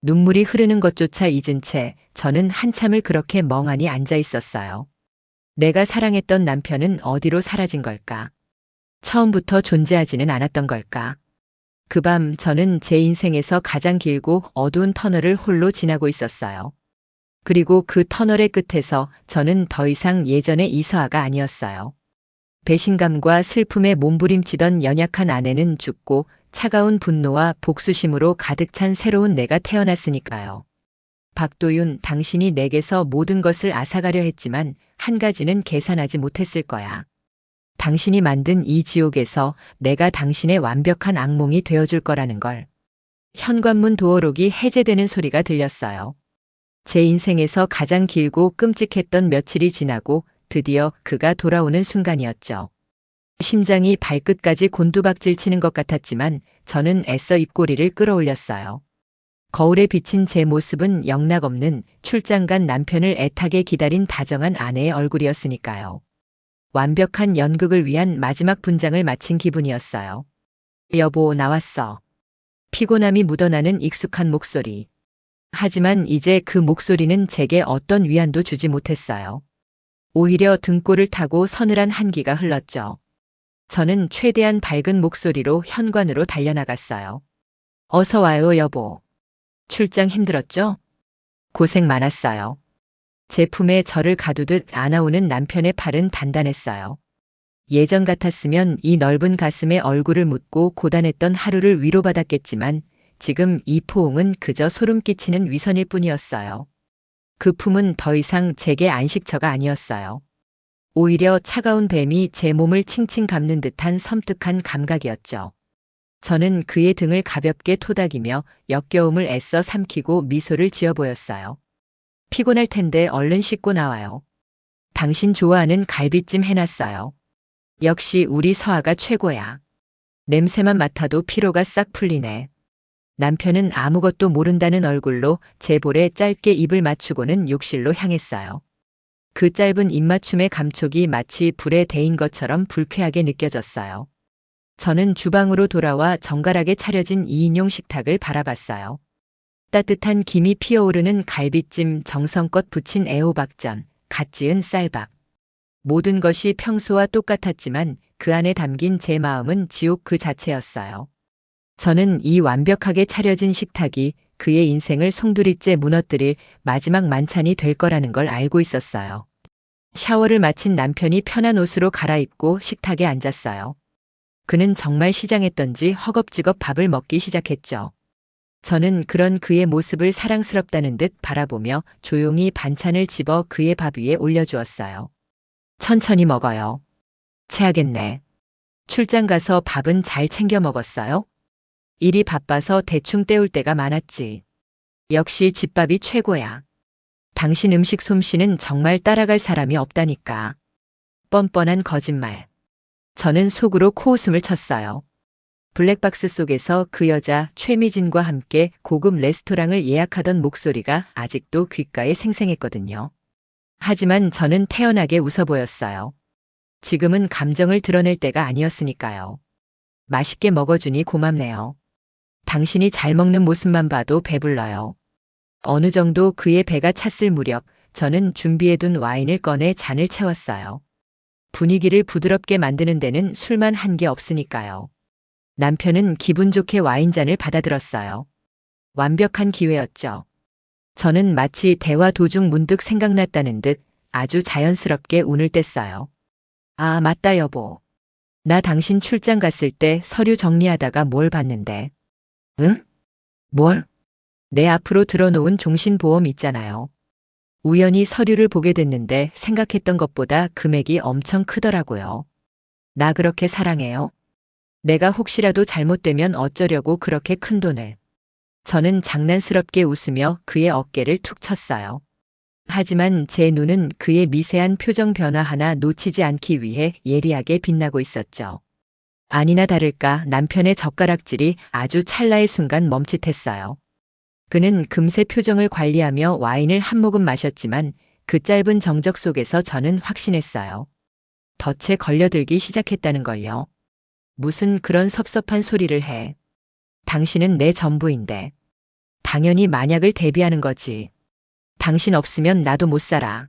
눈물이 흐르는 것조차 잊은 채 저는 한참을 그렇게 멍하니 앉아 있었어요. 내가 사랑했던 남편은 어디로 사라진 걸까? 처음부터 존재하지는 않았던 걸까? 그 밤 저는 제 인생에서 가장 길고 어두운 터널을 홀로 지나고 있었어요. 그리고 그 터널의 끝에서 저는 더 이상 예전의 이서아가 아니었어요. 배신감과 슬픔에 몸부림치던 연약한 아내는 죽고 차가운 분노와 복수심으로 가득 찬 새로운 내가 태어났으니까요. 박도윤, 당신이 내게서 모든 것을 앗아가려 했지만 한 가지는 계산하지 못했을 거야. 당신이 만든 이 지옥에서 내가 당신의 완벽한 악몽이 되어줄 거라는 걸. 현관문 도어록이 해제되는 소리가 들렸어요. 제 인생에서 가장 길고 끔찍했던 며칠이 지나고 드디어 그가 돌아오는 순간이었죠. 심장이 발끝까지 곤두박질 치는 것 같았지만 저는 애써 입꼬리를 끌어올렸어요. 거울에 비친 제 모습은 영락없는 출장 간 남편을 애타게 기다린 다정한 아내의 얼굴이었으니까요. 완벽한 연극을 위한 마지막 분장을 마친 기분이었어요. 여보, 나왔어. 피곤함이 묻어나는 익숙한 목소리. 하지만 이제 그 목소리는 제게 어떤 위안도 주지 못했어요. 오히려 등골을 타고 서늘한 한기가 흘렀죠. 저는 최대한 밝은 목소리로 현관으로 달려나갔어요. 어서 와요, 여보. 출장 힘들었죠? 고생 많았어요. 제 품에 저를 가두듯 안아오는 남편의 팔은 단단했어요. 예전 같았으면 이 넓은 가슴에 얼굴을 묻고 고단했던 하루를 위로받았겠지만 지금 이 포옹은 그저 소름 끼치는 위선일 뿐이었어요. 그 품은 더 이상 제게 안식처가 아니었어요. 오히려 차가운 뱀이 제 몸을 칭칭 감는 듯한 섬뜩한 감각이었죠. 저는 그의 등을 가볍게 토닥이며 역겨움을 애써 삼키고 미소를 지어 보였어요. 피곤할 텐데 얼른 씻고 나와요. 당신 좋아하는 갈비찜 해놨어요. 역시 우리 서아가 최고야. 냄새만 맡아도 피로가 싹 풀리네. 남편은 아무것도 모른다는 얼굴로 제 볼에 짧게 입을 맞추고는 욕실로 향했어요. 그 짧은 입맞춤의 감촉이 마치 불에 데인 것처럼 불쾌하게 느껴졌어요. 저는 주방으로 돌아와 정갈하게 차려진 2인용 식탁을 바라봤어요. 따뜻한 김이 피어오르는 갈비찜, 정성껏 부친 애호박전, 갓 지은 쌀밥. 모든 것이 평소와 똑같았지만 그 안에 담긴 제 마음은 지옥 그 자체였어요. 저는 이 완벽하게 차려진 식탁이 그의 인생을 송두리째 무너뜨릴 마지막 만찬이 될 거라는 걸 알고 있었어요. 샤워를 마친 남편이 편한 옷으로 갈아입고 식탁에 앉았어요. 그는 정말 시장했던지 허겁지겁 밥을 먹기 시작했죠. 저는 그런 그의 모습을 사랑스럽다는 듯 바라보며 조용히 반찬을 집어 그의 밥 위에 올려주었어요. 천천히 먹어요. 체하겠네. 출장 가서 밥은 잘 챙겨 먹었어요? 일이 바빠서 대충 때울 때가 많았지. 역시 집밥이 최고야. 당신 음식 솜씨는 정말 따라갈 사람이 없다니까. 뻔뻔한 거짓말. 저는 속으로 코웃음을 쳤어요. 블랙박스 속에서 그 여자 최미진과 함께 고급 레스토랑을 예약하던 목소리가 아직도 귓가에 생생했거든요. 하지만 저는 태연하게 웃어 보였어요. 지금은 감정을 드러낼 때가 아니었으니까요. 맛있게 먹어주니 고맙네요. 당신이 잘 먹는 모습만 봐도 배불러요. 어느 정도 그의 배가 찼을 무렵 저는 준비해둔 와인을 꺼내 잔을 채웠어요. 분위기를 부드럽게 만드는 데는 술만 한 게 없으니까요. 남편은 기분 좋게 와인잔을 받아들었어요. 완벽한 기회였죠. 저는 마치 대화 도중 문득 생각났다는 듯 아주 자연스럽게 운을 뗐어요. 아, 맞다 여보. 나 당신 출장 갔을 때 서류 정리하다가 뭘 봤는데. 응? 뭘? 내 앞으로 들어놓은 종신보험 있잖아요. 우연히 서류를 보게 됐는데 생각했던 것보다 금액이 엄청 크더라고요. 나 그렇게 사랑해요? 내가 혹시라도 잘못되면 어쩌려고 그렇게 큰 돈을. 저는 장난스럽게 웃으며 그의 어깨를 툭 쳤어요. 하지만 제 눈은 그의 미세한 표정 변화 하나 놓치지 않기 위해 예리하게 빛나고 있었죠. 아니나 다를까 남편의 젓가락질이 아주 찰나의 순간 멈칫했어요. 그는 금세 표정을 관리하며 와인을 한 모금 마셨지만 그 짧은 정적 속에서 저는 확신했어요. 덫에 걸려들기 시작했다는 걸요. 무슨 그런 섭섭한 소리를 해. 당신은 내 전부인데. 당연히 만약을 대비하는 거지. 당신 없으면 나도 못 살아.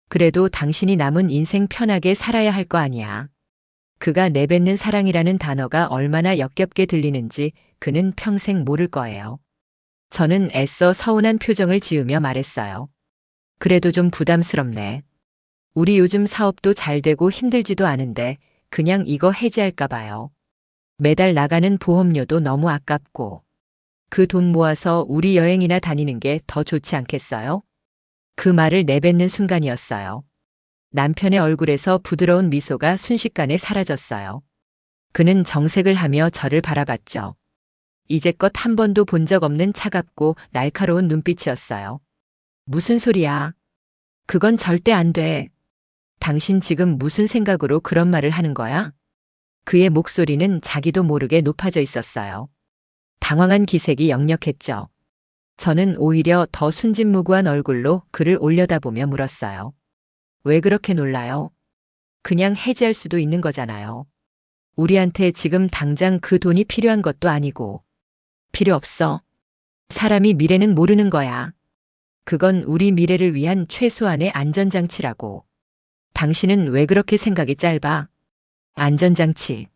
그래도 당신이 남은 인생 편하게 살아야 할 거 아니야. 그가 내뱉는 사랑이라는 단어가 얼마나 역겹게 들리는지 그는 평생 모를 거예요. 저는 애써 서운한 표정을 지으며 말했어요. 그래도 좀 부담스럽네. 우리 요즘 사업도 잘 되고 힘들지도 않은데 그냥 이거 해지할까 봐요. 매달 나가는 보험료도 너무 아깝고. 그 돈 모아서 우리 여행이나 다니는 게 더 좋지 않겠어요? 그 말을 내뱉는 순간이었어요. 남편의 얼굴에서 부드러운 미소가 순식간에 사라졌어요. 그는 정색을 하며 저를 바라봤죠. 이제껏 한 번도 본 적 없는 차갑고 날카로운 눈빛이었어요. 무슨 소리야? 그건 절대 안 돼. 당신 지금 무슨 생각으로 그런 말을 하는 거야? 그의 목소리는 자기도 모르게 높아져 있었어요. 당황한 기색이 역력했죠. 저는 오히려 더 순진무구한 얼굴로 그를 올려다보며 물었어요. 왜 그렇게 놀라요? 그냥 해지할 수도 있는 거잖아요. 우리한테 지금 당장 그 돈이 필요한 것도 아니고. 필요 없어. 사람이 미래는 모르는 거야. 그건 우리 미래를 위한 최소한의 안전장치라고. 당신은 왜 그렇게 생각이 짧아? 안전장치.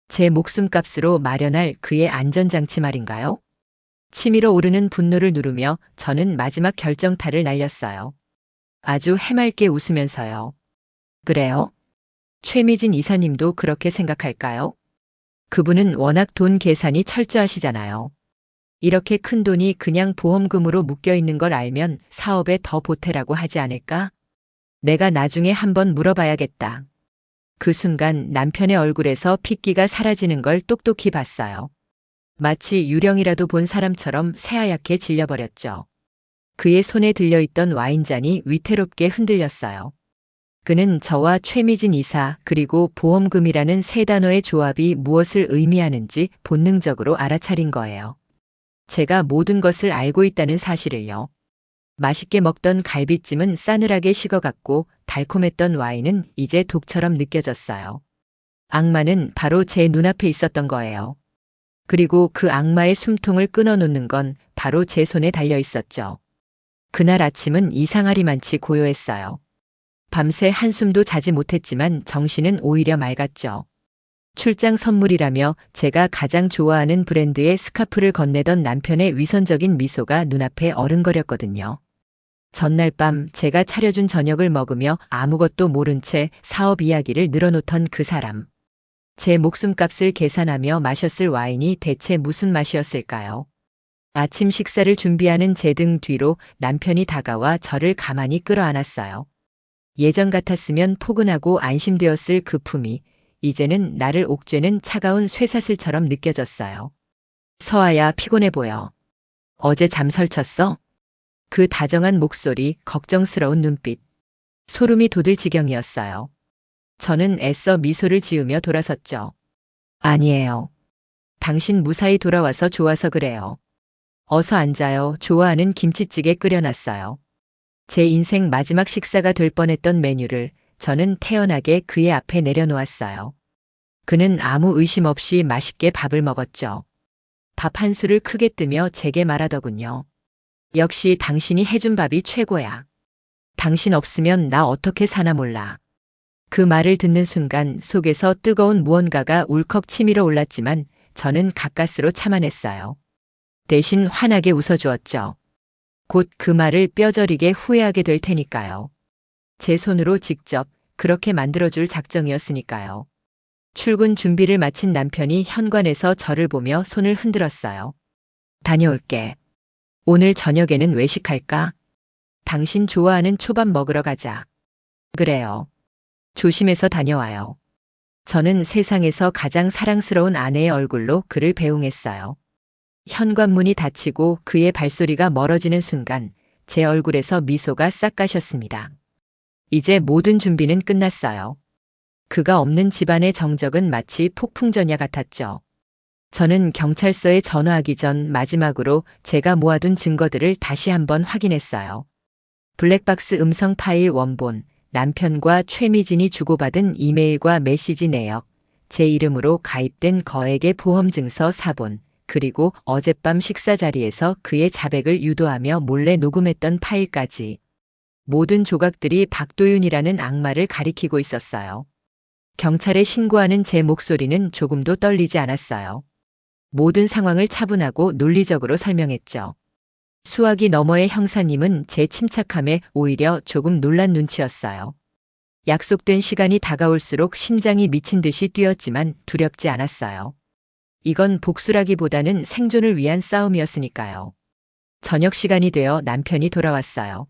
제 목숨값으로 마련할 그의 안전장치 말인가요? 치밀어 오르는 분노를 누르며 저는 마지막 결정타를 날렸어요. 아주 해맑게 웃으면서요. 그래요? 최미진 이사님도 그렇게 생각할까요? 그분은 워낙 돈 계산이 철저하시잖아요. 이렇게 큰 돈이 그냥 보험금으로 묶여 있는 걸 알면 사업에 더 보태라고 하지 않을까? 내가 나중에 한번 물어봐야겠다. 그 순간 남편의 얼굴에서 핏기가 사라지는 걸 똑똑히 봤어요. 마치 유령이라도 본 사람처럼 새하얗게 질려버렸죠. 그의 손에 들려있던 와인잔이 위태롭게 흔들렸어요. 그는 저와 최미진 이사 그리고 보험금이라는 세 단어의 조합이 무엇을 의미하는지 본능적으로 알아차린 거예요. 제가 모든 것을 알고 있다는 사실을요. 맛있게 먹던 갈비찜은 싸늘하게 식어갔고 달콤했던 와인은 이제 독처럼 느껴졌어요. 악마는 바로 제 눈앞에 있었던 거예요. 그리고 그 악마의 숨통을 끊어놓는 건 바로 제 손에 달려 있었죠. 그날 아침은 이상하리만치 고요했어요. 밤새 한숨도 자지 못했지만 정신은 오히려 맑았죠. 출장 선물이라며 제가 가장 좋아하는 브랜드의 스카프를 건네던 남편의 위선적인 미소가 눈앞에 어른거렸거든요. 전날 밤 제가 차려준 저녁을 먹으며 아무것도 모른 채 사업 이야기를 늘어놓던 그 사람. 제 목숨값을 계산하며 마셨을 와인이 대체 무슨 맛이었을까요? 아침 식사를 준비하는 제 등 뒤로 남편이 다가와 저를 가만히 끌어안았어요. 예전 같았으면 포근하고 안심되었을 그 품이 이제는 나를 옥죄는 차가운 쇠사슬처럼 느껴졌어요. 서아야, 피곤해 보여. 어제 잠 설쳤어? 그 다정한 목소리, 걱정스러운 눈빛. 소름이 돋을 지경이었어요. 저는 애써 미소를 지으며 돌아섰죠. 아니에요. 당신 무사히 돌아와서 좋아서 그래요. 어서 앉아요. 좋아하는 김치찌개 끓여놨어요. 제 인생 마지막 식사가 될 뻔했던 메뉴를 저는 태연하게 그의 앞에 내려놓았어요. 그는 아무 의심 없이 맛있게 밥을 먹었죠. 밥 한 술을 크게 뜨며 제게 말하더군요. 역시 당신이 해준 밥이 최고야. 당신 없으면 나 어떻게 사나 몰라. 그 말을 듣는 순간 속에서 뜨거운 무언가가 울컥 치밀어 올랐지만 저는 가까스로 참아냈어요. 대신 환하게 웃어주었죠. 곧 그 말을 뼈저리게 후회하게 될 테니까요. 제 손으로 직접 그렇게 만들어줄 작정이었으니까요. 출근 준비를 마친 남편이 현관에서 저를 보며 손을 흔들었어요. 다녀올게. 오늘 저녁에는 외식할까? 당신 좋아하는 초밥 먹으러 가자. 그래요. 조심해서 다녀와요. 저는 세상에서 가장 사랑스러운 아내의 얼굴로 그를 배웅했어요. 현관문이 닫히고 그의 발소리가 멀어지는 순간 제 얼굴에서 미소가 싹 가셨습니다. 이제 모든 준비는 끝났어요. 그가 없는 집안의 정적은 마치 폭풍전야 같았죠. 저는 경찰서에 전화하기 전 마지막으로 제가 모아둔 증거들을 다시 한번 확인했어요. 블랙박스 음성 파일 원본, 남편과 최미진이 주고받은 이메일과 메시지 내역, 제 이름으로 가입된 거액의 보험증서 사본, 그리고 어젯밤 식사 자리에서 그의 자백을 유도하며 몰래 녹음했던 파일까지. 모든 조각들이 박도윤이라는 악마를 가리키고 있었어요. 경찰에 신고하는 제 목소리는 조금도 떨리지 않았어요. 모든 상황을 차분하고 논리적으로 설명했죠. 수화기 너머의 형사님은 제 침착함에 오히려 조금 놀란 눈치였어요. 약속된 시간이 다가올수록 심장이 미친 듯이 뛰었지만 두렵지 않았어요. 이건 복수라기보다는 생존을 위한 싸움이었으니까요. 저녁 시간이 되어 남편이 돌아왔어요.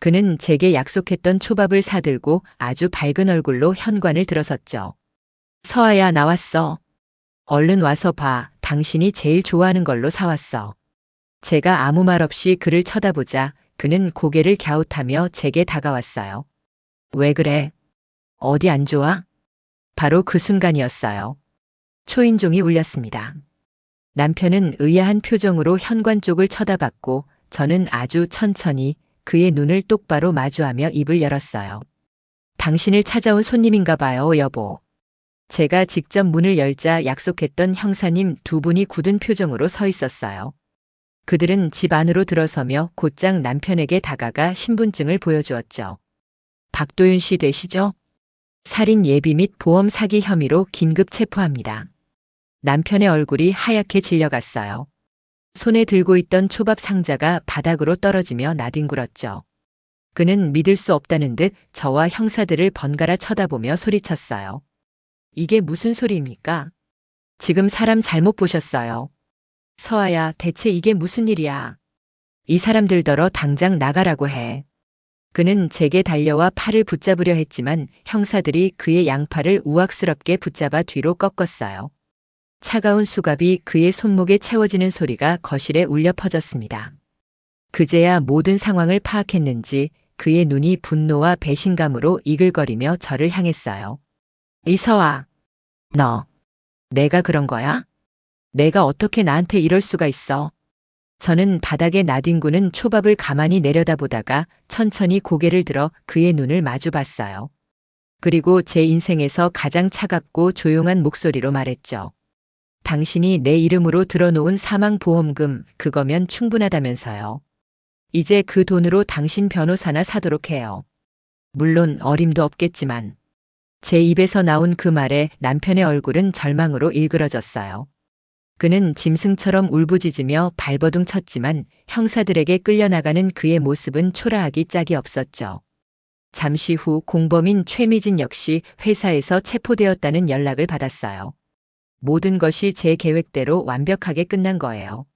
그는 제게 약속했던 초밥을 사들고 아주 밝은 얼굴로 현관을 들어섰죠. 서아야, 나왔어. 얼른 와서 봐. 당신이 제일 좋아하는 걸로 사왔어. 제가 아무 말 없이 그를 쳐다보자 그는 고개를 갸웃하며 제게 다가왔어요. 왜 그래? 어디 안 좋아? 바로 그 순간이었어요. 초인종이 울렸습니다. 남편은 의아한 표정으로 현관 쪽을 쳐다봤고 저는 아주 천천히 그의 눈을 똑바로 마주하며 입을 열었어요. 당신을 찾아온 손님인가 봐요, 여보. 제가 직접 문을 열자 약속했던 형사님 두 분이 굳은 표정으로 서 있었어요. 그들은 집 안으로 들어서며 곧장 남편에게 다가가 신분증을 보여주었죠. 박도윤 씨 되시죠? 살인 예비 및 보험 사기 혐의로 긴급 체포합니다. 남편의 얼굴이 하얗게 질려갔어요. 손에 들고 있던 초밥 상자가 바닥으로 떨어지며 나뒹굴었죠. 그는 믿을 수 없다는 듯 저와 형사들을 번갈아 쳐다보며 소리쳤어요. 이게 무슨 소리입니까? 지금 사람 잘못 보셨어요. 서아야, 대체 이게 무슨 일이야? 이 사람들더러 당장 나가라고 해. 그는 제게 달려와 팔을 붙잡으려 했지만 형사들이 그의 양팔을 우악스럽게 붙잡아 뒤로 꺾었어요. 차가운 수갑이 그의 손목에 채워지는 소리가 거실에 울려 퍼졌습니다. 그제야 모든 상황을 파악했는지 그의 눈이 분노와 배신감으로 이글거리며 저를 향했어요. 이서아, 너, 내가 그런 거야? 내가 어떻게 나한테 이럴 수가 있어? 저는 바닥에 나뒹구는 초밥을 가만히 내려다보다가 천천히 고개를 들어 그의 눈을 마주 봤어요. 그리고 제 인생에서 가장 차갑고 조용한 목소리로 말했죠. 당신이 내 이름으로 들어놓은 사망보험금 그거면 충분하다면서요. 이제 그 돈으로 당신 변호사나 사도록 해요. 물론 어림도 없겠지만. 제 입에서 나온 그 말에 남편의 얼굴은 절망으로 일그러졌어요. 그는 짐승처럼 울부짖으며 발버둥 쳤지만 형사들에게 끌려나가는 그의 모습은 초라하기 짝이 없었죠. 잠시 후 공범인 최미진 역시 회사에서 체포되었다는 연락을 받았어요. 모든 것이 제 계획대로 완벽하게 끝난 거예요.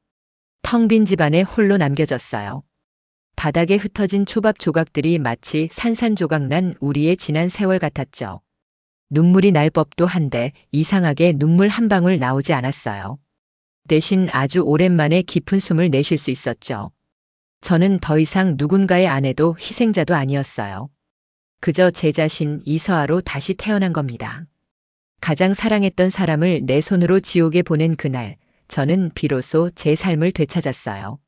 텅 빈 집안에 홀로 남겨졌어요. 바닥에 흩어진 초밥 조각들이 마치 산산조각 난 우리의 지난 세월 같았죠. 눈물이 날 법도 한데 이상하게 눈물 한 방울 나오지 않았어요. 대신 아주 오랜만에 깊은 숨을 내쉴 수 있었죠. 저는 더 이상 누군가의 아내도 희생자도 아니었어요. 그저 제 자신 이서아로 다시 태어난 겁니다. 가장 사랑했던 사람을 내 손으로 지옥에 보낸 그날, 저는 비로소 제 삶을 되찾았어요.